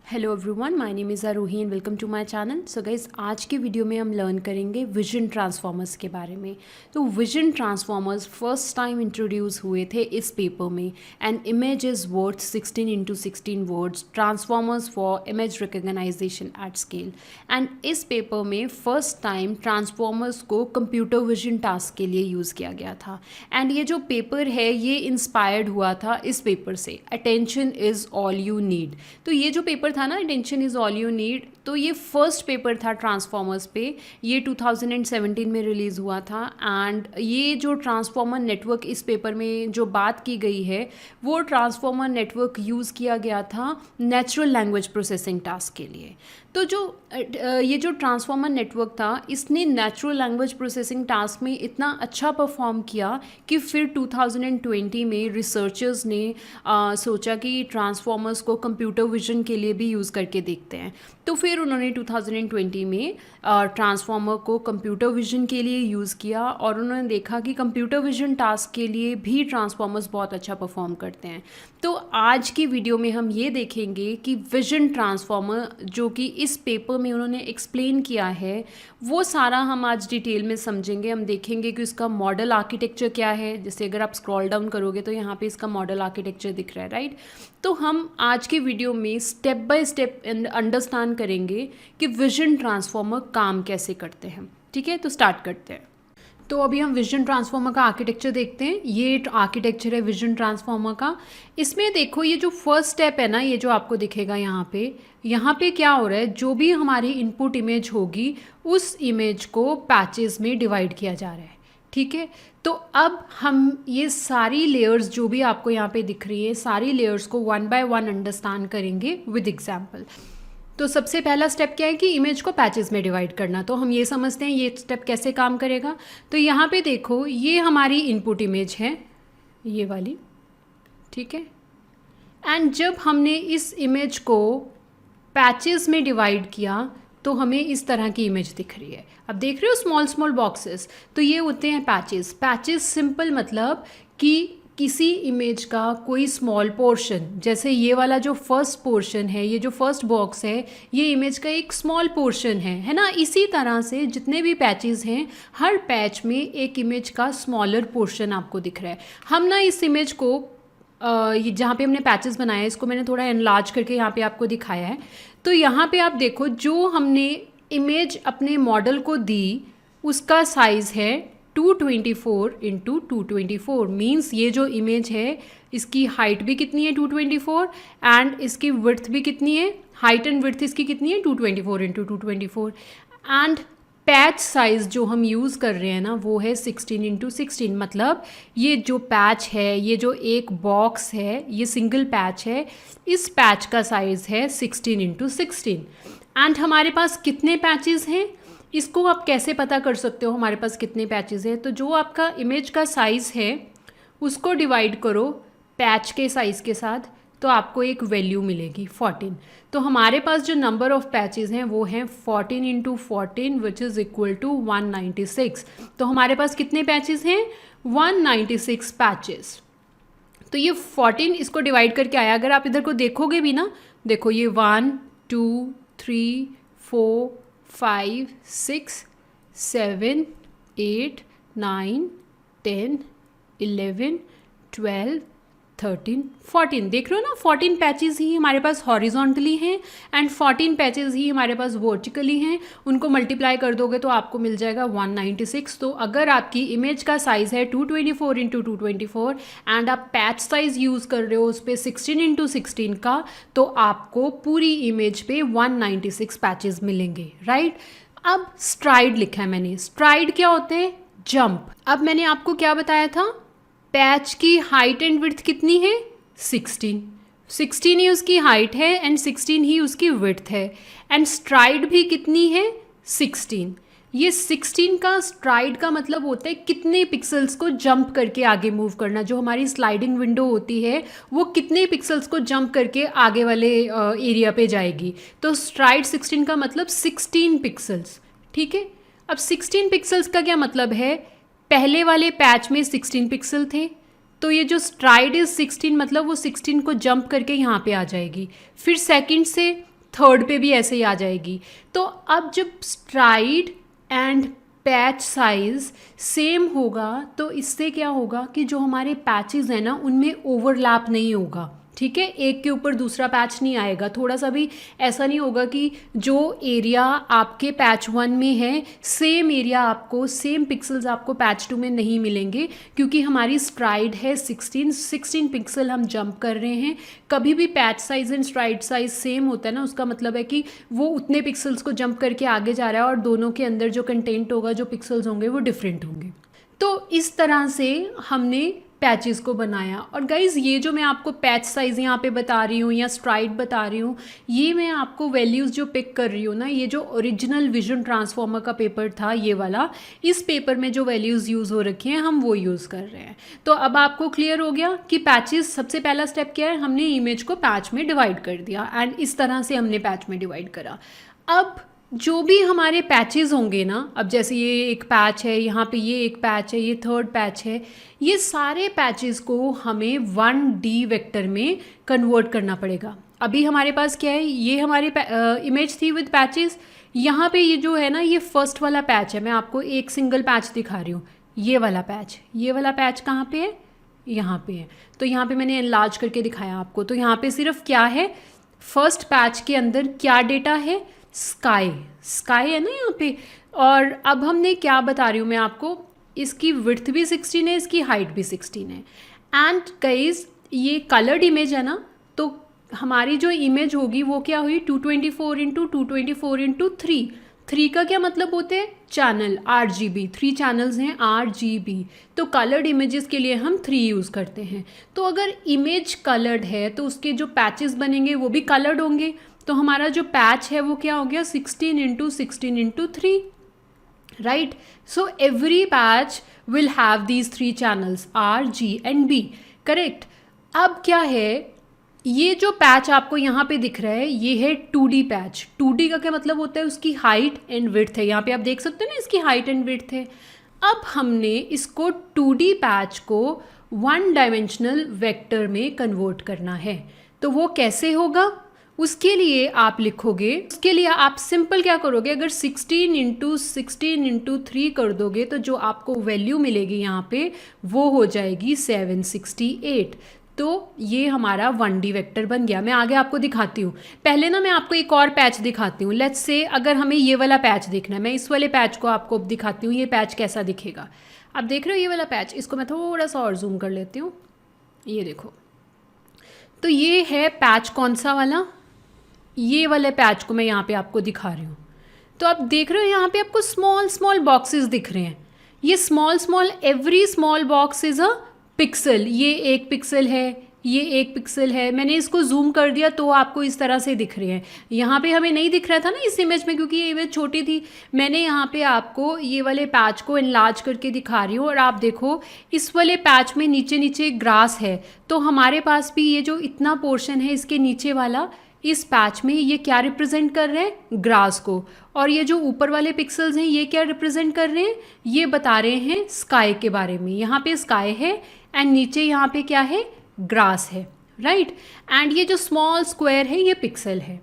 Hello everyone, my name is Aarohi and welcome to my channel. So guys, आज के video में हम learn करेंगे विजन ट्रांसफॉर्मर्स के बारे में। तो vision transformers first time introduce हुए थे इस पेपर में। An image is worth 16x16 words, transformers for image recognisation at scale. And इस पेपर में फर्स्ट टाइम ट्रांसफॉर्मर्स को कंप्यूटर विजन टास्क के लिए यूज़ किया गया था। एंड ये जो पेपर है ये इंस्पायर्ड हुआ था इस पेपर से, attention is all you need. तो ये जो पेपर था ना, attention is all you need, तो ये फर्स्ट पेपर था ट्रांसफॉर्मर्स पे। ये 2017 में रिलीज़ हुआ था। एंड ये जो ट्रांसफॉर्मर नेटवर्क इस पेपर में जो बात की गई है, वो ट्रांसफॉर्मर नेटवर्क यूज़ किया गया था नेचुरल लैंग्वेज प्रोसेसिंग टास्क के लिए। तो ये जो ट्रांसफॉर्मर नेटवर्क था, इसने नेचुरल लैंग्वेज प्रोसेसिंग टास्क में इतना अच्छा परफॉर्म किया कि फिर 2020 में रिसर्चर्स ने सोचा कि ट्रांसफॉर्मर्स को कंप्यूटर विजन के लिए भी यूज़ करके देखते हैं। तो फिर उन्होंने 2020 में ट्रांसफॉर्मर को कंप्यूटर विजन के लिए यूज़ किया और उन्होंने देखा कि कंप्यूटर विजन टास्क के लिए भी ट्रांसफॉर्मर्स बहुत अच्छा परफॉर्म करते हैं। तो आज की वीडियो में हम ये देखेंगे कि विजन ट्रांसफॉर्मर जो कि इस पेपर में उन्होंने एक्सप्लेन किया है, वो सारा हम आज डिटेल में समझेंगे। हम देखेंगे कि उसका मॉडल आर्किटेक्चर क्या है। जैसे अगर आप स्क्रॉल डाउन करोगे तो यहाँ पे इसका मॉडल आर्किटेक्चर दिख रहा है, राइट। तो हम आज के वीडियो में स्टेप बाय स्टेप अंडरस्टैंड करेंगे कि विजन ट्रांसफॉर्मर काम कैसे करते हैं। ठीक है, तो स्टार्ट करते हैं। तो अभी हम विजन ट्रांसफॉर्मर का आर्किटेक्चर देखते हैं। ये आर्किटेक्चर है विजन ट्रांसफॉर्मर का। इसमें देखो, ये जो फर्स्ट स्टेप है ना, ये जो आपको दिखेगा यहाँ पे क्या हो रहा है, जो भी हमारी इनपुट इमेज होगी उस इमेज को पैचेस में डिवाइड किया जा रहा है। ठीक है, तो अब हम ये सारी लेयर्स जो भी आपको यहाँ पे दिख रही है, सारी लेयर्स को वन बाय वन अंडरस्टैंड करेंगे विद एग्जाम्पल। तो सबसे पहला स्टेप क्या है कि इमेज को पैचेस में डिवाइड करना। तो हम ये समझते हैं ये स्टेप कैसे काम करेगा। तो यहाँ पे देखो, ये हमारी इनपुट इमेज है, ये वाली। ठीक है, एंड जब हमने इस इमेज को पैचेस में डिवाइड किया तो हमें इस तरह की इमेज दिख रही है। अब देख रहे हो स्मॉल स्मॉल बॉक्सेस, तो ये होते हैं पैचेस। पैचेस सिंपल मतलब कि किसी इमेज का कोई स्मॉल पोर्शन, जैसे ये वाला जो फर्स्ट पोर्शन है, ये जो फर्स्ट बॉक्स है, ये इमेज का एक स्मॉल पोर्शन है ना। इसी तरह से जितने भी पैचेस हैं, हर पैच में एक इमेज का स्मॉलर पोर्शन आपको दिख रहा है। हम ना इस इमेज को जहाँ पे हमने पैचेस बनाया है, इसको मैंने थोड़ा एनलार्ज करके यहाँ पे आपको दिखाया है। तो यहाँ पे आप देखो, जो हमने इमेज अपने मॉडल को दी उसका साइज़ है 224 इंटू 224। मीन्स ये जो इमेज है इसकी हाइट भी कितनी है 224, एंड इसकी विड्थ भी कितनी है, हाइट एंड विड्थ इसकी कितनी है 224 इंटू 224। एंड पैच साइज़ जो हम यूज़ कर रहे हैं ना, वो है 16 इंटू 16। मतलब ये जो पैच है, ये जो एक बॉक्स है, ये सिंगल पैच है, इस पैच का साइज़ है 16 इंटू 16। एंड हमारे पास कितने पैचेस हैं, इसको आप कैसे पता कर सकते हो हमारे पास कितने पैचेस हैं। तो जो आपका इमेज का साइज़ है उसको डिवाइड करो पैच के साइज़ के साथ, तो आपको एक वैल्यू मिलेगी 14। तो हमारे पास जो नंबर ऑफ़ पैचेस हैं वो हैं 14 into 14 which is equal to 196। तो हमारे पास कितने पैचेस हैं, 196 पैचेस। तो ये 14 इसको डिवाइड करके आया। अगर आप इधर को देखोगे भी ना, देखो ये 1 2 3 4 5 6 7 8 9 10 11 12 13 14। देख रहे हो ना, 14 पैचेस ही हमारे पास हॉरिजॉन्टली हैं एंड 14 पैचेस ही हमारे पास वर्टिकली हैं। उनको मल्टीप्लाई कर दोगे तो आपको मिल जाएगा 196। तो अगर आपकी इमेज का साइज़ है 224 इंटू 224 एंड आप पैच साइज़ यूज़ कर रहे हो उस पर 16 इंटू 16 का, तो आपको पूरी इमेज पे 196 पैचेस मिलेंगे, राइट। अब स्ट्राइड लिखा है मैंने। स्ट्राइड क्या होते हैं, जंप। अब मैंने आपको क्या बताया था, पैच की हाइट एंड विड्थ कितनी है 16 ही उसकी हाइट है एंड 16 ही उसकी विड्थ है। एंड स्ट्राइड भी कितनी है 16। ये 16 का स्ट्राइड का मतलब होता है कितने पिक्सल्स को जंप करके आगे मूव करना। जो हमारी स्लाइडिंग विंडो होती है वो कितने पिक्सल्स को जंप करके आगे वाले एरिया पे जाएगी। तो स्ट्राइड 16 का मतलब 16 पिक्सल्स। ठीक है, अब 16 पिक्सल्स का क्या मतलब है, पहले वाले पैच में 16 पिक्सल थे, तो ये जो स्ट्राइड इज 16 मतलब वो 16 को जंप करके यहाँ पे आ जाएगी। फिर सेकंड से थर्ड पे भी ऐसे ही आ जाएगी। तो अब जब STRIDE and patch size same होगा तो इससे क्या होगा कि जो हमारे पैचेस हैं ना उनमें ओवरलैप नहीं होगा, ठीक है, एक के ऊपर दूसरा पैच नहीं आएगा। थोड़ा सा भी ऐसा नहीं होगा कि जो एरिया आपके पैच 1 में है सेम एरिया आपको, सेम पिक्सल्स आपको पैच 2 में नहीं मिलेंगे, क्योंकि हमारी स्ट्राइड है 16 पिक्सल हम जंप कर रहे हैं। कभी भी patch size and STRIDE size same होता है ना, उसका मतलब है कि वो उतने पिक्सल्स को जंप करके आगे जा रहा है और दोनों के अंदर जो कंटेंट होगा, जो पिक्सल्स होंगे वो डिफरेंट होंगे। तो इस तरह से हमने पैचेस को बनाया। और गाइज़ ये जो मैं आपको पैच साइज़ यहाँ पे बता रही हूँ या स्ट्राइड बता रही हूँ, ये मैं आपको वैल्यूज़ जो पिक कर रही हूँ ना, ये जो ओरिजिनल विजन ट्रांसफॉर्मर का पेपर था ये वाला, इस पेपर में जो वैल्यूज़ यूज़ हो रखी हैं हम वो यूज़ कर रहे हैं। तो अब आपको क्लियर हो गया कि पैचेस, सबसे पहला स्टेप क्या है, हमने इमेज को पैच में डिवाइड कर दिया एंड इस तरह से हमने पैच में डिवाइड करा। अब जो भी हमारे पैचेस होंगे ना, अब जैसे ये एक पैच है, यहाँ पे ये एक पैच है, ये थर्ड पैच है, ये सारे पैचेस को हमें 1D वेक्टर में कन्वर्ट करना पड़ेगा। अभी हमारे पास क्या है, ये हमारी इमेज थी विद पैचेस। यहाँ पे ये जो है ना, ये फर्स्ट वाला पैच है, मैं आपको एक सिंगल पैच दिखा रही हूँ, ये वाला पैच। ये वाला पैच कहाँ पे है, यहाँ पे है। तो यहाँ पे मैंने एनलार्ज करके दिखाया आपको। तो यहाँ पे सिर्फ क्या है, फर्स्ट पैच के अंदर क्या डेटा है, स्काई है ना यहाँ पे। और अब हमने क्या बता रही हूँ मैं आपको, इसकी विड्थ भी 16 है, इसकी हाइट भी 16 है। एंड गाइस ये कलर्ड इमेज है ना, तो हमारी जो इमेज होगी वो क्या हुई, 224x224x3। 3 का क्या मतलब होते हैं, चैनल, RGB। 3 चैनल्स हैं RGB। तो कलर्ड इमेजेस के लिए हम 3 यूज़ करते हैं। तो अगर इमेज कलर्ड है तो उसके जो पैचेस बनेंगे वो भी कलर्ड होंगे। तो हमारा जो पैच है वो क्या हो गया, 16x16x3, right. So every patch will have these 3 channels R, G and B, correct. अब क्या है, ये जो पैच आपको यहाँ पे दिख रहा है ये है 2D पैच। 2D का क्या मतलब होता है, उसकी हाइट एंड विड्थ है। यहाँ पे आप देख सकते हैं ना, इसकी हाइट एंड विड्थ है। अब हमने इसको 2D पैच को 1 डायमेंशनल वेक्टर में कन्वर्ट करना है। तो वो कैसे होगा, उसके लिए आप लिखोगे, उसके लिए आप सिंपल क्या करोगे, अगर 16x16x3 कर दोगे तो जो आपको वैल्यू मिलेगी यहाँ पे वो हो जाएगी 768। तो ये हमारा 1D वेक्टर बन गया। मैं आगे आपको दिखाती हूँ। पहले ना मैं आपको एक और पैच दिखाती हूँ। लेट्स से अगर हमें ये वाला पैच देखना है, मैं इस वाले पैच को आपको दिखाती हूँ, ये पैच कैसा दिखेगा। आप देख रहे हो ये वाला पैच, इसको मैं थोड़ा सा और जूम कर लेती हूँ, ये देखो। तो ये है पैच कौन सा वाला, ये वाले पैच को मैं यहाँ पे आपको दिखा रही हूँ। तो आप देख रहे हो यहाँ पे आपको स्मॉल स्मॉल बॉक्सेस दिख रहे हैं। ये small every small box is a pixel. ये एक पिक्सल है, ये एक पिक्सल है। मैंने इसको जूम कर दिया तो आपको इस तरह से दिख रहे हैं। यहाँ पे हमें नहीं दिख रहा था ना इस इमेज में, क्योंकि ये इमेज छोटी थी। मैंने यहाँ पे आपको ये वाले पैच को एनलार्ज करके दिखा रही हूँ। और आप देखो इस वाले पैच में नीचे नीचे ग्रास है, तो हमारे पास भी ये जो इतना पोर्शन है इसके नीचे वाला, इस पैच में ये क्या रिप्रेजेंट कर रहे हैं, ग्रास को। और ये जो ऊपर वाले पिक्सल्स हैं ये क्या रिप्रेजेंट कर रहे हैं, ये बता रहे हैं स्काई के बारे में। यहाँ पे स्काई है एंड नीचे यहाँ पे क्या है, ग्रास है, राइट। एंड ये जो स्मॉल स्क्वायर है ये पिक्सल है।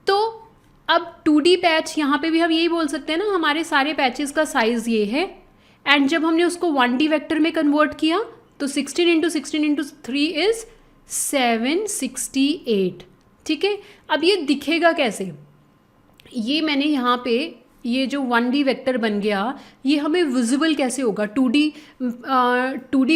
तो अब 2D पैच, यहाँ पे भी हम यही बोल सकते हैं ना, हमारे सारे पैचेस का साइज़ ये है। एंड जब हमने उसको 1D वेक्टर में कन्वर्ट किया तो 16x16x3 इज़ 768, ठीक है। अब ये दिखेगा कैसे, ये मैंने यहाँ पे ये जो 1D वेक्टर बन गया, ये हमें विजिबल कैसे होगा। 2D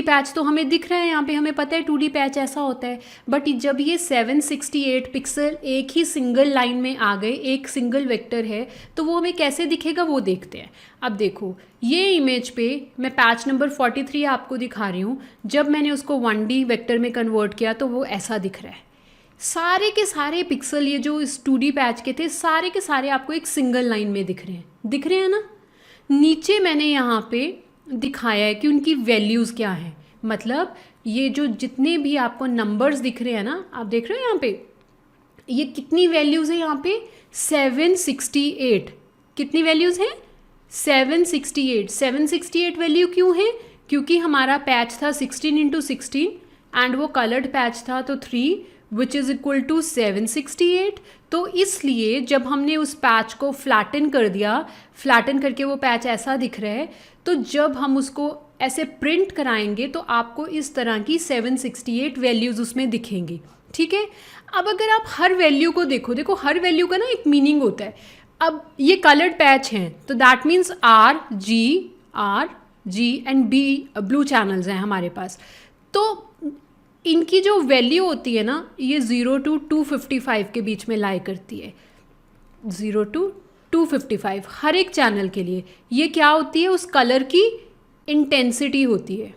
पैच तो हमें दिख रहा है, यहाँ पे हमें पता है 2D पैच ऐसा होता है। बट जब ये 768 पिक्सल एक ही सिंगल लाइन में आ गए, एक सिंगल वेक्टर है, तो वो हमें कैसे दिखेगा वो देखते हैं। अब देखो ये इमेज पे मैं पैच नंबर 43 आपको दिखा रही हूँ। जब मैंने उसको 1D वेक्टर में कन्वर्ट किया तो वो ऐसा दिख रहा है। सारे के सारे पिक्सल ये जो इस 2D पैच के थे सारे के सारे आपको एक सिंगल लाइन में दिख रहे हैं ना। नीचे मैंने यहाँ पे दिखाया है कि उनकी वैल्यूज़ क्या हैं। मतलब ये जो जितने भी आपको नंबर्स दिख रहे हैं ना, आप देख रहे हो यहाँ पे ये कितनी वैल्यूज़ है, यहाँ पे 768। कितनी वैल्यूज़ हैं, 768। 768 वैल्यू क्यों है, क्योंकि हमारा पैच था 16x16 एंड वो कलर्ड पैच था, तो 3 विच इज़ इक्वल टू 768। तो इसलिए जब हमने उस पैच को फ्लैटन कर दिया, फ्लैटन करके वो पैच ऐसा दिख रहा है, तो जब हम उसको ऐसे प्रिंट कराएंगे तो आपको इस तरह की 768 वैल्यूज़ उसमें दिखेंगी। ठीक है, अब अगर आप हर वैल्यू को देखो हर वैल्यू का ना एक मीनिंग होता है। अब ये कलर्ड पैच हैं तो that means R G and B blue channels हैं हमारे पास। तो इनकी जो वैल्यू होती है ना, ये 0 to 255 के बीच में लाई करती है। 0 to 255 हर एक चैनल के लिए। ये क्या होती है? उस कलर की इंटेंसिटी होती है।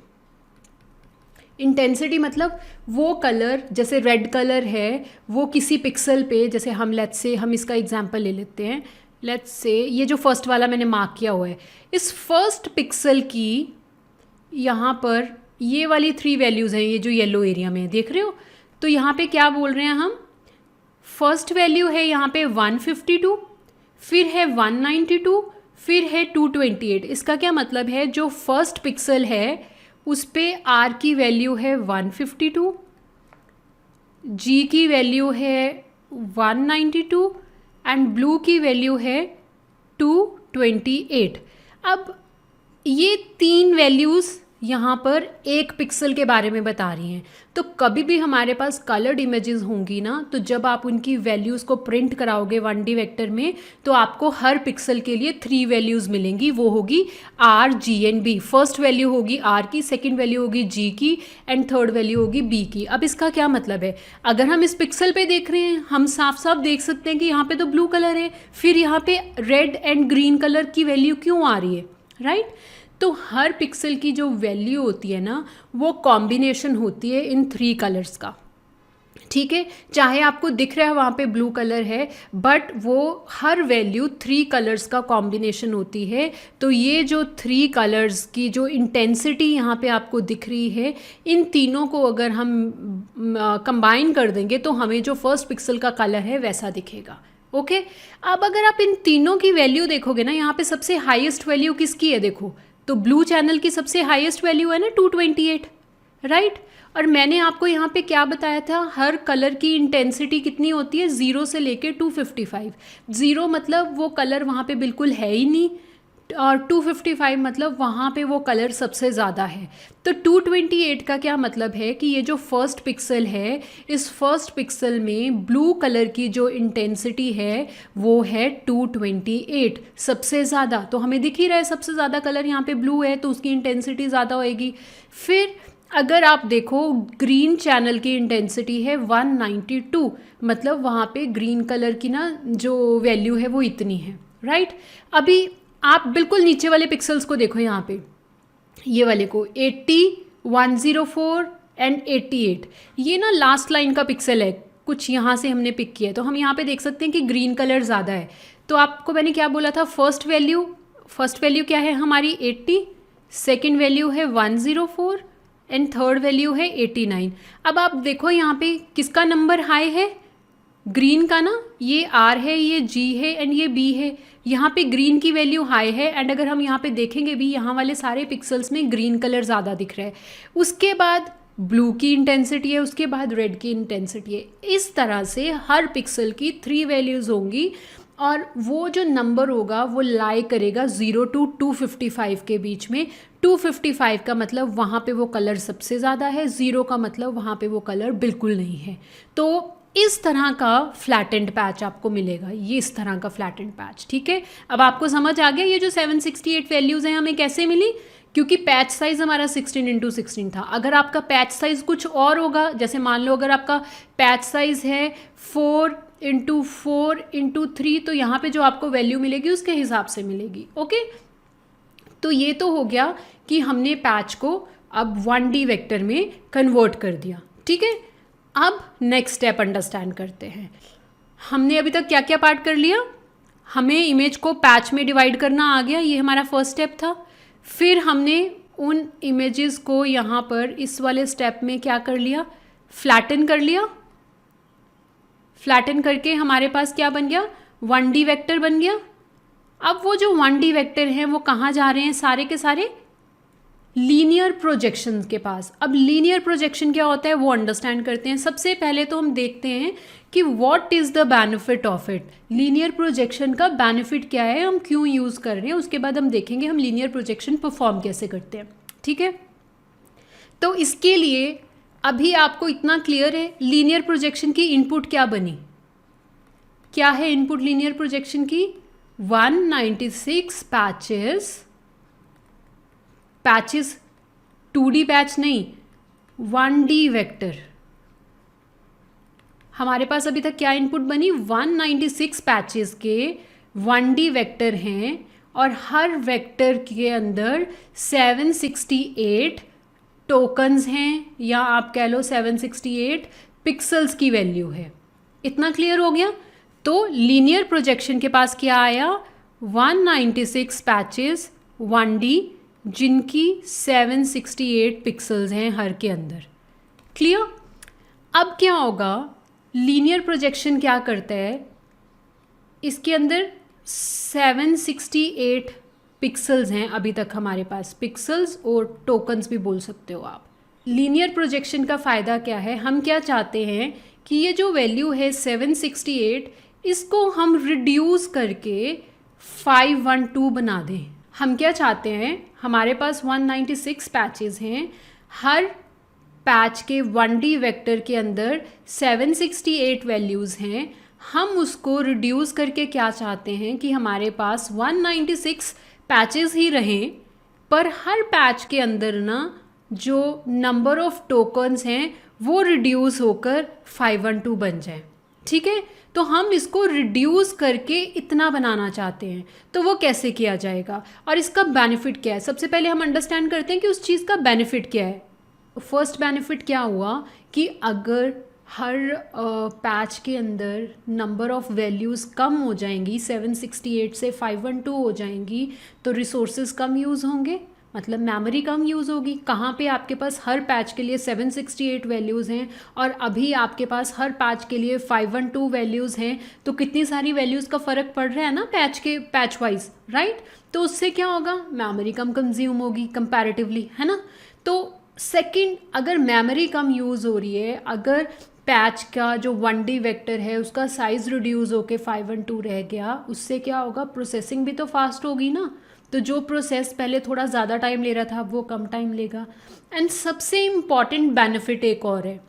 इंटेंसिटी मतलब वो कलर, जैसे रेड कलर है वो किसी पिक्सल पे, जैसे हम लेट्स से हम इसका एग्जांपल ले लेते हैं। लेट्स से ये जो फर्स्ट वाला मैंने मार्क किया हुआ है, इस फर्स्ट पिक्सल की यहाँ पर ये वाली 3 वैल्यूज़ हैं, ये जो येलो एरिया में देख रहे हो। तो यहाँ पे क्या बोल रहे हैं हम? फर्स्ट वैल्यू है यहाँ पे 152, फिर है 192, फिर है 228। इसका क्या मतलब है? जो फर्स्ट पिक्सल है उस पे आर की वैल्यू है 152, जी की वैल्यू है 192 एंड ब्लू की वैल्यू है 228। अब ये 3 वैल्यूज़ यहाँ पर एक पिक्सल के बारे में बता रही हैं। तो कभी भी हमारे पास कलर्ड इमेजेस होंगी ना, तो जब आप उनकी वैल्यूज़ को प्रिंट कराओगे 1D वेक्टर में, तो आपको हर पिक्सल के लिए 3 वैल्यूज़ मिलेंगी। वो होगी R, G and B. First value होगी आर की, सेकेंड वैल्यू होगी जी की एंड थर्ड वैल्यू होगी बी की। अब इसका क्या मतलब है? अगर हम इस पिक्सल पे देख रहे हैं, हम साफ साफ देख सकते हैं कि यहाँ पे तो ब्लू कलर है, फिर यहाँ पे रेड एंड ग्रीन कलर की वैल्यू क्यों आ रही है, राइट? तो हर पिक्सल की जो वैल्यू होती है ना, वो कॉम्बिनेशन होती है इन 3 कलर्स का। ठीक है, चाहे आपको दिख रहा है वहाँ पे ब्लू कलर है, बट वो हर वैल्यू 3 कलर्स का कॉम्बिनेशन होती है। तो ये जो 3 कलर्स की जो इंटेंसिटी यहाँ पे आपको दिख रही है, इन तीनों को अगर हम कंबाइन कर देंगे तो हमें जो फर्स्ट पिक्सल का कलर है वैसा दिखेगा। ओके, अब अगर आप इन तीनों की वैल्यू देखोगे ना, यहाँ पे सबसे हाईएस्ट वैल्यू किसकी है देखो, तो ब्लू चैनल की सबसे हाईएस्ट वैल्यू है ना 228, राइट? और मैंने आपको यहाँ पे क्या बताया था? हर कलर की इंटेंसिटी कितनी होती है? 0 से लेके 255। 0 मतलब वो कलर वहाँ पे बिल्कुल है ही नहीं, और 255 मतलब वहाँ पे वो कलर सबसे ज़्यादा है। तो 228 का क्या मतलब है कि ये जो फर्स्ट पिक्सल है, इस फर्स्ट पिक्सल में ब्लू कलर की जो इंटेंसिटी है वो है 228, सबसे ज़्यादा। तो हमें दिख ही रहा है सबसे ज़्यादा कलर यहाँ पे ब्लू है, तो उसकी इंटेंसिटी ज़्यादा होएगी। फिर अगर आप देखो, ग्रीन चैनल की इंटेंसिटी है 192, मतलब वहाँ पे ग्रीन कलर की ना जो वैल्यू है वो इतनी है, राइट? अभी आप बिल्कुल नीचे वाले पिक्सल्स को देखो, यहाँ पे ये वाले को 80, 104 एंड 88, ये ना लास्ट लाइन का पिक्सल है, कुछ यहाँ से हमने पिक किया है। तो हम यहाँ पे देख सकते हैं कि ग्रीन कलर ज़्यादा है। तो आपको मैंने क्या बोला था? फर्स्ट वैल्यू क्या है हमारी? 80, सेकेंड वैल्यू है 104 एंड थर्ड वैल्यू है 89। अब आप देखो यहाँ पे किसका नंबर हाई है? ग्रीन का ना। ये आर है, ये जी है एंड ये बी है। यहाँ पे ग्रीन की वैल्यू हाई है, एंड अगर हम यहाँ पे देखेंगे भी, यहाँ वाले सारे पिक्सल्स में ग्रीन कलर ज़्यादा दिख रहा है। उसके बाद ब्लू की इंटेंसिटी है, उसके बाद रेड की इंटेंसिटी है। इस तरह से हर पिक्सल की 3 वैल्यूज़ होंगी, और वो जो नंबर होगा वो लाई करेगा 0 to 255 के बीच में। 255 का मतलब वहाँ पे वो कलर सबसे ज़्यादा है, 0 का मतलब वहाँ पे वो कलर बिल्कुल नहीं है। तो इस तरह का फ्लैटेंड पैच आपको मिलेगा, ये इस तरह का फ्लैटेंड पैच। ठीक है, अब आपको समझ आ गया ये जो 768 वैल्यूज़ हैं हमें कैसे मिली? क्योंकि पैच साइज़ हमारा 16x16 था। अगर आपका पैच साइज़ कुछ और होगा, जैसे मान लो अगर आपका पैच साइज़ है 4x4x3, तो यहाँ पे जो आपको वैल्यू मिलेगी उसके हिसाब से मिलेगी। ओके, तो ये तो हो गया कि हमने पैच को अब 1D वेक्टर में कन्वर्ट कर दिया। ठीक है, अब नेक्स्ट स्टेप अंडरस्टैंड करते हैं। हमने अभी तक क्या क्या पार्ट कर लिया? हमें इमेज को पैच में डिवाइड करना आ गया, ये हमारा फर्स्ट स्टेप था। फिर हमने उन इमेजेस को यहाँ पर इस वाले स्टेप में क्या कर लिया? फ्लैटन कर लिया। फ्लैटन करके हमारे पास क्या बन गया? 1D वेक्टर बन गया। अब वो जो 1D वेक्टर हैं वो कहाँ जा रहे हैं? सारे के सारे लीनियर प्रोजेक्शन के पास। अब लीनियर प्रोजेक्शन क्या होता है वो अंडरस्टैंड करते हैं। सबसे पहले तो हम देखते हैं कि what is the benefit of it. Linear projection का बेनिफिट क्या है, हम क्यों यूज़ कर रहे हैं, उसके बाद हम देखेंगे हम लीनियर प्रोजेक्शन परफॉर्म कैसे करते हैं। ठीक है, तो इसके लिए अभी आपको इतना क्लियर है लीनियर प्रोजेक्शन की इनपुट क्या बनी, क्या है इनपुट लीनियर प्रोजेक्शन की, 196 पैचेस 2D पैच नहीं 1D वेक्टर। हमारे पास अभी तक क्या इनपुट बनी, 196 पैचेस के 1D वेक्टर हैं और हर वेक्टर के अंदर 768 टोकन्स हैं या आप कह लो 768 पिक्सल्स की वैल्यू है। इतना क्लियर हो गया। तो लीनियर प्रोजेक्शन के पास क्या आया, 196 पैचेस 1D जिनकी 768 पिक्सल्स हैं हर के अंदर। क्लियर। अब क्या होगा, लीनियर प्रोजेक्शन क्या करता है, इसके अंदर 768 पिक्सल्स हैं अभी तक हमारे पास, पिक्सल्स और टोकन्स भी बोल सकते हो आप। लीनियर प्रोजेक्शन का फ़ायदा क्या है, हम क्या चाहते हैं कि ये जो वैल्यू है 768 इसको हम रिड्यूस करके 512 बना दें। हम क्या चाहते हैं, हमारे पास 196 पैचेस हैं, हर पैच के 1D वेक्टर के अंदर 768 वैल्यूज़ हैं। हम उसको रिड्यूस करके क्या चाहते हैं कि हमारे पास 196 पैचेस ही रहें, पर हर पैच के अंदर ना जो नंबर ऑफ टोकन्स हैं वो रिड्यूस होकर 512 बन जाए। ठीक है, तो हम इसको रिड्यूस करके इतना बनाना चाहते हैं। तो वो कैसे किया जाएगा और इसका बेनिफिट क्या है, सबसे पहले हम अंडरस्टैंड करते हैं कि उस चीज़ का बेनिफिट क्या है। फर्स्ट बेनिफिट क्या हुआ कि अगर हर पैच के अंदर नंबर ऑफ़ वैल्यूज़ कम हो जाएंगी, 768 से 512 हो जाएंगी, तो रिसोर्सेज कम यूज़ होंगे, मतलब मेमोरी कम यूज़ होगी। कहाँ पे आपके पास हर पैच के लिए 768 वैल्यूज़ हैं और अभी आपके पास हर पैच के लिए 512 वैल्यूज़ हैं, तो कितनी सारी वैल्यूज़ का फ़र्क पड़ रहा है ना पैच वाइज, राइट। तो उससे क्या होगा, मेमोरी कम कंज्यूम होगी कंपैरेटिवली, है ना। तो सेकंड, अगर मेमोरी कम यूज़ हो रही है, अगर पैच का जो 1D वेक्टर है उसका साइज़ रिड्यूस होके 512 रह गया, उससे क्या होगा, प्रोसेसिंग भी तो फास्ट होगी ना। तो जो प्रोसेस पहले थोड़ा ज़्यादा टाइम ले रहा था वो कम टाइम लेगा। एंड सबसे इम्पॉर्टेंट बेनिफिट एक और है,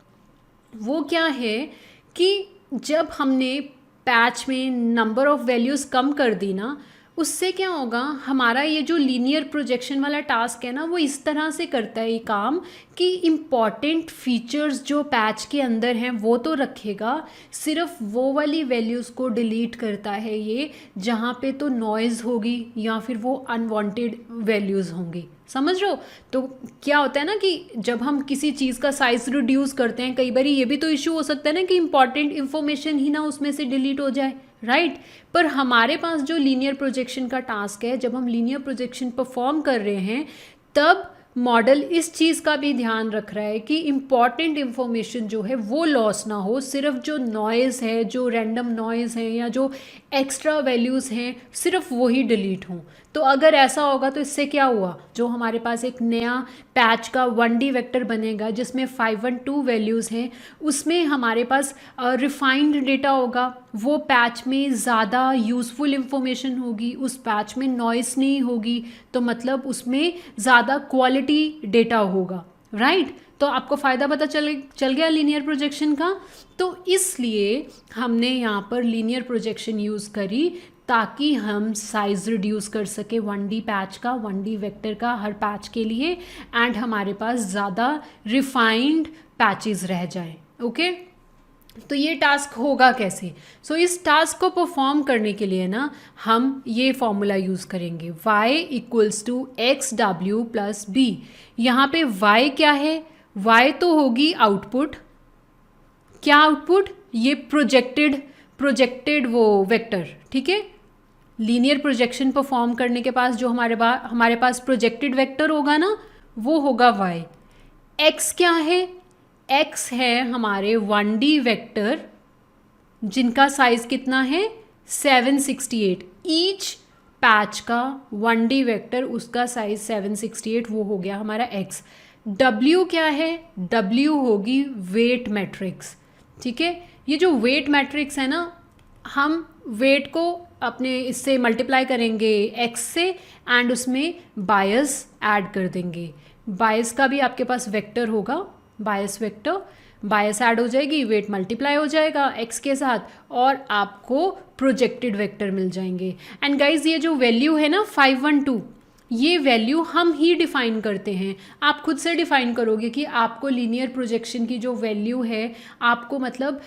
वो क्या है कि जब हमने पैच में नंबर ऑफ़ वैल्यूज़ कम कर दी ना, उससे क्या होगा, हमारा ये जो लीनियर प्रोजेक्शन वाला टास्क है ना वो इस तरह से करता है ये काम कि इम्पॉर्टेंट फीचर्स जो पैच के अंदर हैं वो तो रखेगा, सिर्फ वो वाली वैल्यूज़ को डिलीट करता है ये जहाँ पे तो नॉइज़ होगी या फिर वो अनवांटेड वैल्यूज़ होंगी। समझ रहे हो। तो क्या होता है ना कि जब हम किसी चीज़ का साइज़ रिड्यूस करते हैं, कई बार ये भी तो इशू हो सकता है ना कि इंपॉर्टेंट इन्फॉर्मेशन ही ना उसमें से डिलीट हो जाए, राइट। पर हमारे पास जो लीनियर प्रोजेक्शन का टास्क है, जब हम लीनियर प्रोजेक्शन परफॉर्म कर रहे हैं तब मॉडल इस चीज़ का भी ध्यान रख रहा है कि इम्पॉर्टेंट इन्फॉर्मेशन जो है वो लॉस ना हो, सिर्फ जो नॉइज़ है, जो रैंडम नॉइज़ है या जो एक्स्ट्रा वैल्यूज़ हैं सिर्फ वही डिलीट हों। तो अगर ऐसा होगा तो इससे क्या हुआ, जो हमारे पास एक नया पैच का 1D वेक्टर बनेगा जिसमें 512 वैल्यूज़ हैं, उसमें हमारे पास रिफाइंड डेटा होगा, वो पैच में ज़्यादा यूज़फुल इंफॉर्मेशन होगी, उस पैच में नॉइस नहीं होगी, तो मतलब उसमें ज़्यादा क्वालिटी डेटा होगा, राइट। तो आपको फ़ायदा पता चल गया लीनियर प्रोजेक्शन का। तो इसलिए हमने यहाँ पर लीनियर प्रोजेक्शन यूज़ करी ताकि हम साइज़ रिड्यूस कर सके 1D पैच का, 1D वेक्टर का हर पैच के लिए, एंड हमारे पास ज़्यादा रिफाइंड पैचेस रह जाए। ओके, तो ये टास्क होगा कैसे। सो इस टास्क को परफॉर्म करने के लिए ना हम ये फॉर्मूला यूज़ करेंगे, y = xw + b। यहाँ पे y क्या है, y तो होगी आउटपुट। क्या आउटपुट, ये प्रोजेक्टेड वो वेक्टर, ठीक है। लीनियर प्रोजेक्शन परफॉर्म करने के पास जो हमारे पास प्रोजेक्टेड वेक्टर होगा ना वो होगा y। x क्या है, x है हमारे 1D वेक्टर जिनका साइज कितना है 768। ईच पैच का 1D वेक्टर, उसका साइज 768, वो हो गया हमारा x। W क्या है? W होगी वेट मैट्रिक्स। ठीक है, ये जो वेट मैट्रिक्स है ना, हम वेट को अपने इससे मल्टीप्लाई करेंगे x से एंड उसमें बायस ऐड कर देंगे। बायस का भी आपके पास वेक्टर होगा, बायस वेक्टर, बायस ऐड हो जाएगी, वेट मल्टीप्लाई हो जाएगा x के साथ और आपको प्रोजेक्टेड वेक्टर मिल जाएंगे। एंड गाइज ये जो वैल्यू है ना 512, ये वैल्यू हम ही डिफ़ाइन करते हैं। आप खुद से डिफ़ाइन करोगे कि आपको लीनियर प्रोजेक्शन की जो वैल्यू है, आपको मतलब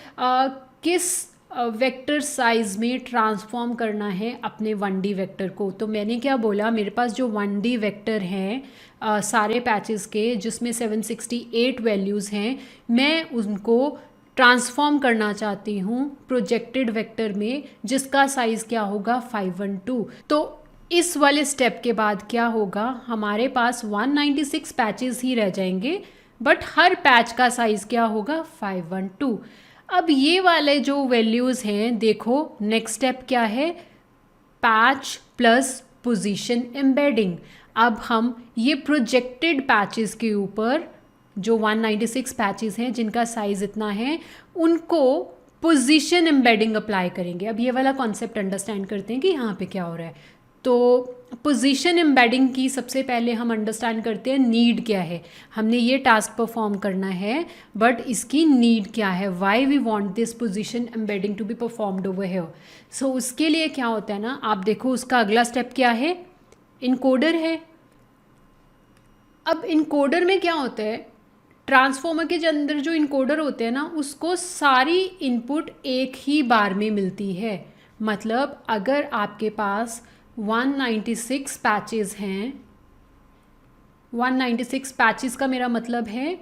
किस वेक्टर साइज में ट्रांसफॉर्म करना है अपने 1D वेक्टर को। तो मैंने क्या बोला, मेरे पास जो 1D वेक्टर हैं सारे पैचेस के, जिसमें 768 वैल्यूज़ हैं, मैं उनको ट्रांसफॉर्म करना चाहती हूँ प्रोजेक्टेड वेक्टर में, जिसका साइज़ क्या होगा 512। तो इस वाले स्टेप के बाद क्या होगा, हमारे पास 196 पैचेस ही रह जाएंगे, बट हर पैच का साइज़ क्या होगा 512। अब ये वाले जो वैल्यूज़ हैं, देखो नेक्स्ट स्टेप क्या है, पैच प्लस पोजीशन एम्बेडिंग। अब हम ये प्रोजेक्टेड पैचेस के ऊपर जो 196 पैचेस हैं जिनका साइज़ इतना है, उनको पोजीशन एम्बेडिंग अप्लाई करेंगे। अब ये वाला कॉन्सेप्ट अंडरस्टैंड करते हैं कि यहाँ पे क्या हो रहा है। तो पोजीशन एम्बेडिंग की सबसे पहले हम अंडरस्टैंड करते हैं नीड क्या है। हमने ये टास्क परफॉर्म करना है, बट इसकी नीड क्या है, why we want this position embedding to be performed over here. So उसके लिए क्या होता है ना, आप देखो उसका अगला स्टेप क्या है, इनकोडर है। अब इनकोडर में क्या होता है, ट्रांसफॉर्मर के अंदर जो इनकोडर होते हैं ना, उसको सारी इनपुट एक ही बार में मिलती है। मतलब अगर आपके पास 196 पैचेस हैं, 196 पैचेस का मेरा मतलब है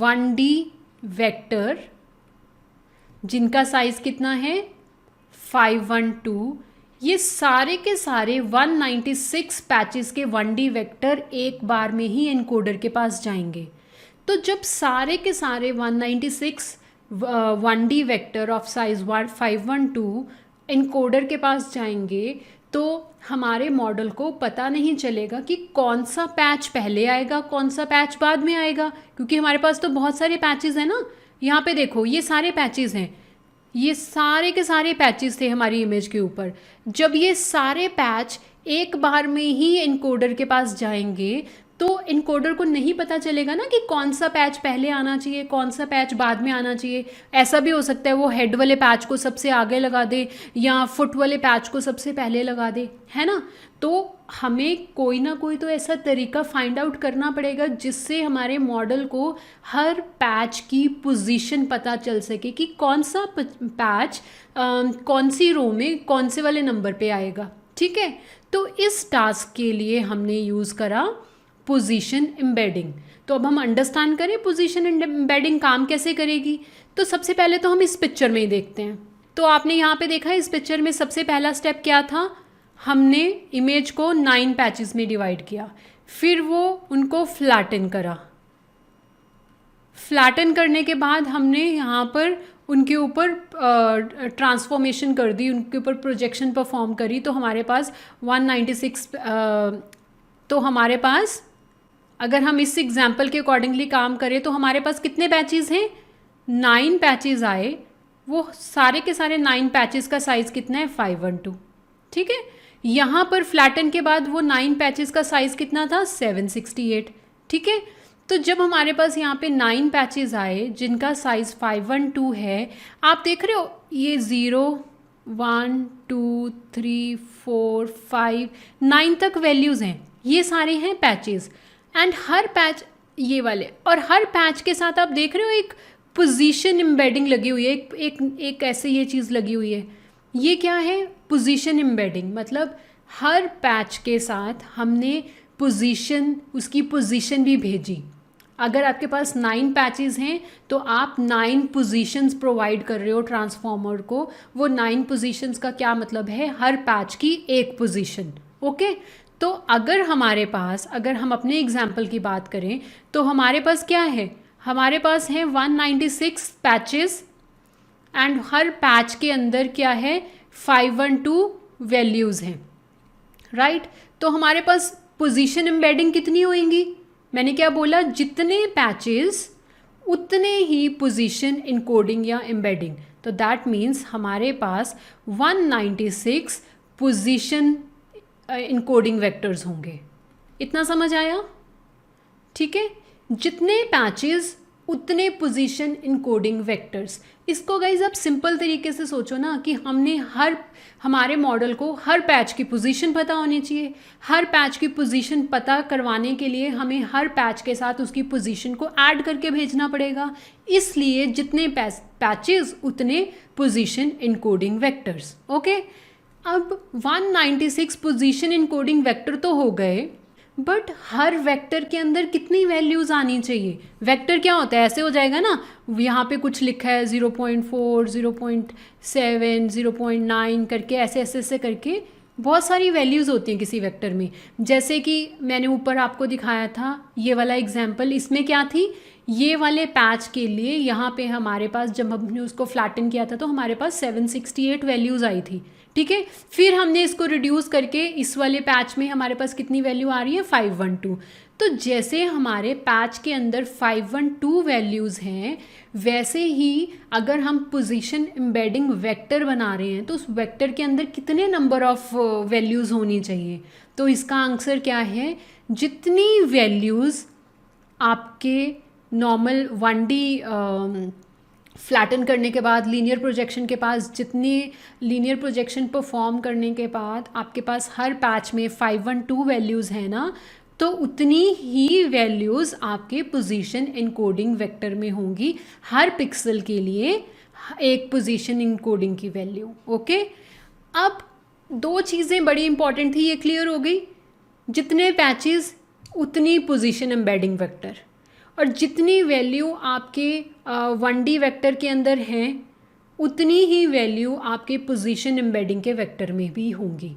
1D वेक्टर जिनका साइज़ कितना है 512, ये सारे के सारे 196 पैचेस के 1D वेक्टर एक बार में ही एनकोडर के पास जाएंगे। तो जब सारे के सारे 196 1D vector of size 512 encoder के पास जाएंगे, तो हमारे मॉडल को पता नहीं चलेगा कि कौन सा पैच पहले आएगा, कौन सा पैच बाद में आएगा, क्योंकि हमारे पास तो बहुत सारे पैचेस हैं ना। यहाँ पे देखो ये सारे पैचेस हैं, ये सारे के सारे पैचेस थे हमारी इमेज के ऊपर। जब ये सारे पैच एक बार में ही एनकोडर के पास जाएंगे, तो इनकोडर को नहीं पता चलेगा ना कि कौन सा पैच पहले आना चाहिए, कौन सा पैच बाद में आना चाहिए। ऐसा भी हो सकता है वो हेड वाले पैच को सबसे आगे लगा दे या फुट वाले पैच को सबसे पहले लगा दे, है ना। तो हमें कोई ना कोई तो ऐसा तरीका फाइंड आउट करना पड़ेगा जिससे हमारे मॉडल को हर पैच की पोजीशन पता चल सके कि कौन सा पैच कौन सी रो में कौन से वाले नंबर पे आएगा। ठीक है, तो इस टास्क के लिए हमने यूज़ करा पोजीशन एम्बेडिंग। तो अब हम अंडरस्टैंड करें पोजीशन एम्बेडिंग काम कैसे करेगी। तो सबसे पहले तो हम इस पिक्चर में ही देखते हैं। तो आपने यहाँ पे देखा इस पिक्चर में सबसे पहला स्टेप क्या था, हमने इमेज को 9 पैचेस में डिवाइड किया, फिर वो उनको फ्लैटन करा। फ्लैटन करने के बाद हमने यहाँ पर उनके ऊपर ट्रांसफॉर्मेशन कर दी, उनके ऊपर प्रोजेक्शन परफॉर्म करी। तो हमारे पास 196 तो हमारे पास अगर हम इस एग्जाम्पल के अकॉर्डिंगली काम करें तो हमारे पास कितने पैचेस हैं, 9 पैचेस आए। वो सारे के सारे 9 पैचेस का साइज़ कितना है 512। ठीक है, यहाँ पर फ्लैटन के बाद वो 9 पैचेस का साइज़ कितना था 768। ठीक है, तो जब हमारे पास यहाँ पे 9 पैचेस आए जिनका साइज़ 512 है, आप देख रहे हो ये 0 1 2 3 4 5 9 तक वैल्यूज़ हैं, ये सारे हैं पैचेस। एंड हर पैच ये वाले, और हर पैच के साथ आप देख रहे हो एक पोजीशन एम्बेडिंग लगी हुई है, एक ऐसे ये चीज़ लगी हुई है। ये क्या है, पोजीशन एम्बेडिंग। मतलब हर पैच के साथ हमने पोजीशन, उसकी पोजीशन भी भेजी। अगर आपके पास 9 पैचेस हैं तो आप 9 पोजीशंस प्रोवाइड कर रहे हो ट्रांसफॉर्मर को। वो 9 पोजीशंस का क्या मतलब है, हर पैच की एक पोजीशन। ओके, तो अगर हमारे पास, अगर हम अपने एग्जाम्पल की बात करें तो हमारे पास क्या है, हमारे पास है 196 पैचेस एंड हर पैच के अंदर क्या है 512 वैल्यूज़ हैं। राइट। तो हमारे पास पोजीशन एम्बेडिंग कितनी होंगी, मैंने क्या बोला, जितने पैचेस उतने ही पोजीशन इनकोडिंग या एम्बेडिंग। तो दैट मीन्स हमारे पास 196 पोजीशन इनकोडिंग वेक्टर्स होंगे। इतना समझ आया? ठीक है, जितने पैचेस उतने पोजीशन इनकोडिंग वेक्टर्स। इसको गाइज आप सिंपल तरीके से सोचो ना कि हमारे मॉडल को हर पैच की पोजीशन पता होनी चाहिए। हर पैच की पोजीशन पता करवाने के लिए हमें हर पैच के साथ उसकी पोजीशन को ऐड करके भेजना पड़ेगा। इसलिए जितने पैचेस उतने पोजीशन इनकोडिंग वेक्टर्स। ओके, अब 196 पोजीशन इनकोडिंग वेक्टर तो हो गए, बट हर वेक्टर के अंदर कितनी वैल्यूज़ आनी चाहिए? वेक्टर क्या होता है, ऐसे हो जाएगा ना, यहाँ पे कुछ लिखा है 0.4, 0.7, 0.9 करके ऐसे ऐसे ऐसे करके बहुत सारी वैल्यूज़ होती हैं किसी वेक्टर में। जैसे कि मैंने ऊपर आपको दिखाया था ये वाला एग्जाम्पल, इसमें क्या थी, ये वाले पैच के लिए यहाँ पे हमारे पास जब हमने उसको फ्लैटन किया था तो हमारे पास 768 वैल्यूज़ आई थी। ठीक है, फिर हमने इसको रिड्यूस करके इस वाले पैच में हमारे पास कितनी वैल्यू आ रही है, 512। तो जैसे हमारे पैच के अंदर 512 वैल्यूज़ हैं, वैसे ही अगर हम पोजीशन एम्बेडिंग वेक्टर बना रहे हैं तो उस वेक्टर के अंदर कितने नंबर ऑफ वैल्यूज़ होनी चाहिए? तो इसका आंसर क्या है, जितनी वैल्यूज़ आपके नॉर्मल 1D फ्लैटन करने के बाद लीनियर प्रोजेक्शन के पास, जितनी लीनियर प्रोजेक्शन परफॉर्म करने के बाद आपके पास हर पैच में 512 वैल्यूज़ है ना, तो उतनी ही वैल्यूज़ आपके पोजीशन इनकोडिंग वेक्टर में होंगी। हर पिक्सल के लिए एक पोजीशन इनकोडिंग की वैल्यू। ओके, अब दो चीज़ें बड़ी इंपॉर्टेंट थी, ये क्लियर हो गई, जितने पैचेस उतनी पोजीशन एम्बेडिंग वेक्टर, और जितनी वैल्यू आपके 1D वेक्टर के अंदर हैं उतनी ही वैल्यू आपके पोजीशन एम्बेडिंग के वेक्टर में भी होंगी।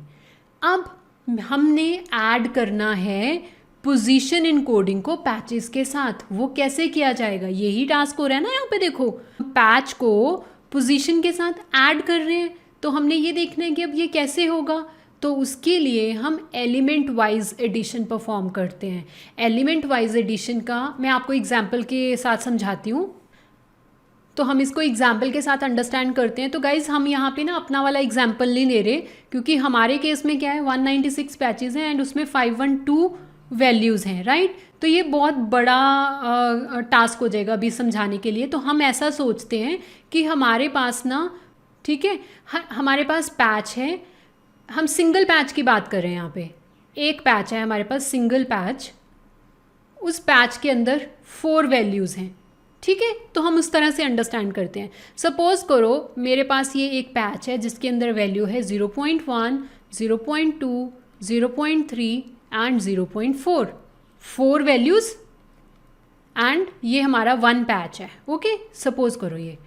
अब हमने ऐड करना है पोजीशन इनकोडिंग को पैचेस के साथ। वो कैसे किया जाएगा, यही टास्क हो रहा है ना। यहाँ पे देखो, पैच को पोजीशन के साथ ऐड कर रहे हैं, तो हमने ये देखना है कि अब ये कैसे होगा। तो उसके लिए हम एलिमेंट वाइज एडिशन परफॉर्म करते हैं। एलिमेंट वाइज एडिशन का मैं आपको एग्जाम्पल के साथ समझाती हूँ, तो हम इसको एग्जाम्पल के साथ अंडरस्टैंड करते हैं। तो गाइज हम यहाँ पे ना अपना वाला एग्जाम्पल नहीं ले रहे, क्योंकि हमारे केस में क्या है, 196 पैचेस हैं एंड उसमें 512 वैल्यूज़ हैं, राइट। तो ये बहुत बड़ा टास्क हो जाएगा अभी समझाने के लिए। तो हम ऐसा सोचते हैं कि हमारे पास ना, ठीक है, हमारे पास पैच है, हम सिंगल पैच की बात कर रहे हैं। यहाँ पे एक पैच है हमारे पास, सिंगल पैच, उस पैच के अंदर 4 वैल्यूज़ हैं। ठीक है, तो हम उस तरह से अंडरस्टैंड करते हैं। सपोज़ करो मेरे पास ये एक पैच है जिसके अंदर वैल्यू है 0.1, 0.2, 0.3 एंड 0.4, 4 वैल्यूज़, एंड ये हमारा 1 पैच है। ओके, सपोज़ करो ये